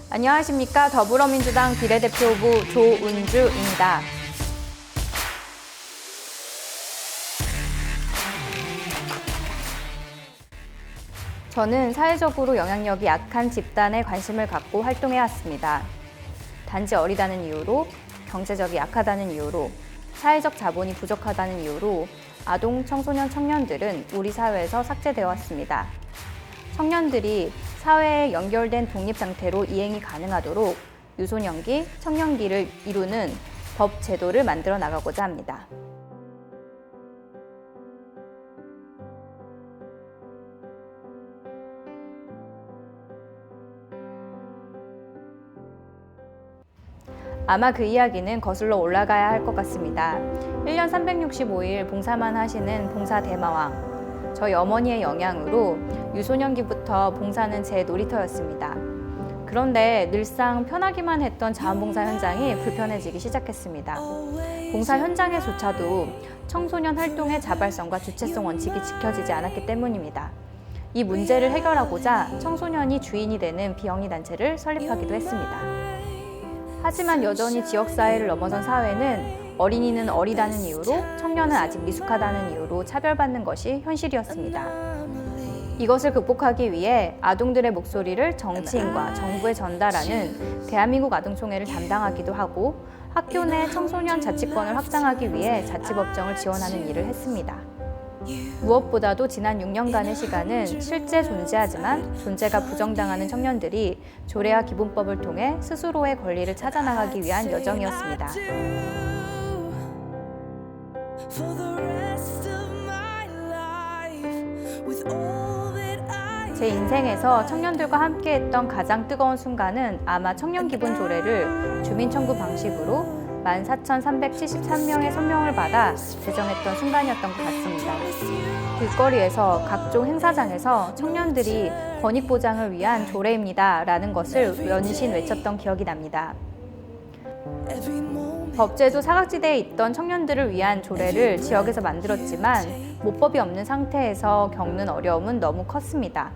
안녕하십니까. 더불어민주당 비례대표 후보 조은주입니다. 저는 사회적으로 영향력이 약한 집단에 관심을 갖고 활동해왔습니다. 단지 어리다는 이유로, 경제적이 약하다는 이유로, 사회적 자본이 부족하다는 이유로 아동, 청소년, 청년들은 우리 사회에서 삭제되어 왔습니다. 청년들이 사회에 연결된 독립 상태로 이행이 가능하도록 유소년기, 청년기를 이루는 법 제도를 만들어 나가고자 합니다. 아마 그 이야기는 거슬러 올라가야 할 것 같습니다. 1년 365일 봉사만 하시는 봉사 대마왕. 저희 어머니의 영향으로 유소년기부터 봉사는 제 놀이터였습니다. 그런데 늘상 편하기만 했던 자원봉사 현장이 불편해지기 시작했습니다. 봉사 현장에조차도 청소년 활동의 자발성과 주체성 원칙이 지켜지지 않았기 때문입니다. 이 문제를 해결하고자 청소년이 주인이 되는 비영리 단체를 설립하기도 했습니다. 하지만 여전히 지역사회를 넘어선 사회는 어린이는 어리다는 이유로, 청년은 아직 미숙하다는 이유로 차별받는 것이 현실이었습니다. 이것을 극복하기 위해 아동들의 목소리를 정치인과 정부에 전달하는 대한민국 아동총회를 담당하기도 하고, 학교 내 청소년 자치권을 확장하기 위해 자치법정을 지원하는 일을 했습니다. 무엇보다도 지난 6년간의 시간은 실제 존재하지만 존재가 부정당하는 청년들이 조례와 기본법을 통해 스스로의 권리를 찾아나가기 위한 여정이었습니다. 제 인생에서 청년들과 함께했던 가장 뜨거운 순간은 아마 청년기본조례를 주민청구 방식으로 14,373명의 서명을 받아 제정했던 순간이었던 것 같습니다. 길거리에서 각종 행사장에서 청년들이 권익보장을 위한 조례입니다 라는 것을 연신 외쳤던 기억이 납니다. 법제도 사각지대에 있던 청년들을 위한 조례를 지역에서 만들었지만 모법이 없는 상태에서 겪는 어려움은 너무 컸습니다.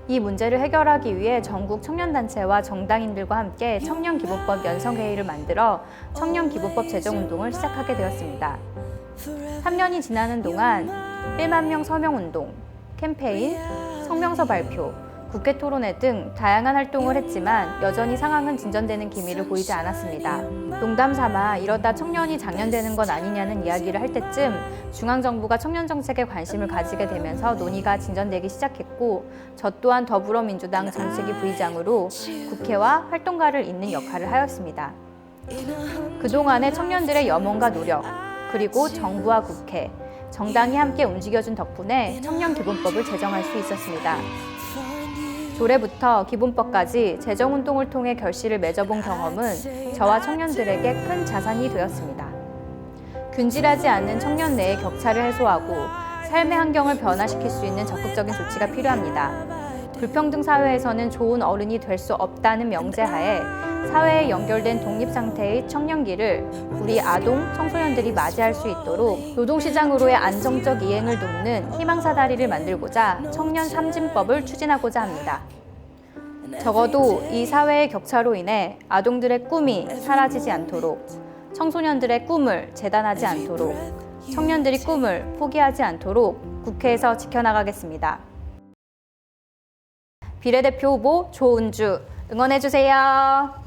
이 문제를 해결하기 위해 전국 청년단체와 정당인들과 함께 청년기본법 연성회의를 만들어 청년기본법 제정운동을 시작하게 되었습니다. 3년이 지나는 동안 1만 명 서명운동, 캠페인, 성명서 발표, 국회 토론회 등 다양한 활동을 했지만 여전히 상황은 진전되는 기미를 보이지 않았습니다. 농담 삼아 이러다 청년이 장년되는 것 아니냐는 이야기를 할 때쯤 중앙정부가 청년 정책에 관심을 가지게 되면서 논의가 진전되기 시작했고, 저 또한 더불어민주당 정책위 부의장으로 국회와 활동가를 잇는 역할을 하였습니다. 그동안의 청년들의 염원과 노력, 그리고 정부와 국회, 정당이 함께 움직여준 덕분에 청년기본법을 제정할 수 있었습니다. 조례부터 기본법까지 제정운동을 통해 결실을 맺어본 경험은 저와 청년들에게 큰 자산이 되었습니다. 균질하지 않는 청년 내의 격차를 해소하고 삶의 환경을 변화시킬 수 있는 적극적인 조치가 필요합니다. 불평등 사회에서는 좋은 어른이 될 수 없다는 명제하에 사회에 연결된 독립 상태의 청년기를 우리 아동, 청소년들이 맞이할 수 있도록 노동시장으로의 안정적 이행을 돕는 희망사다리를 만들고자 청년 삼진법을 추진하고자 합니다. 적어도 이 사회의 격차로 인해 아동들의 꿈이 사라지지 않도록, 청소년들의 꿈을 재단하지 않도록, 청년들이 꿈을 포기하지 않도록 국회에서 지켜나가겠습니다. 비례대표 후보 조은주 응원해주세요.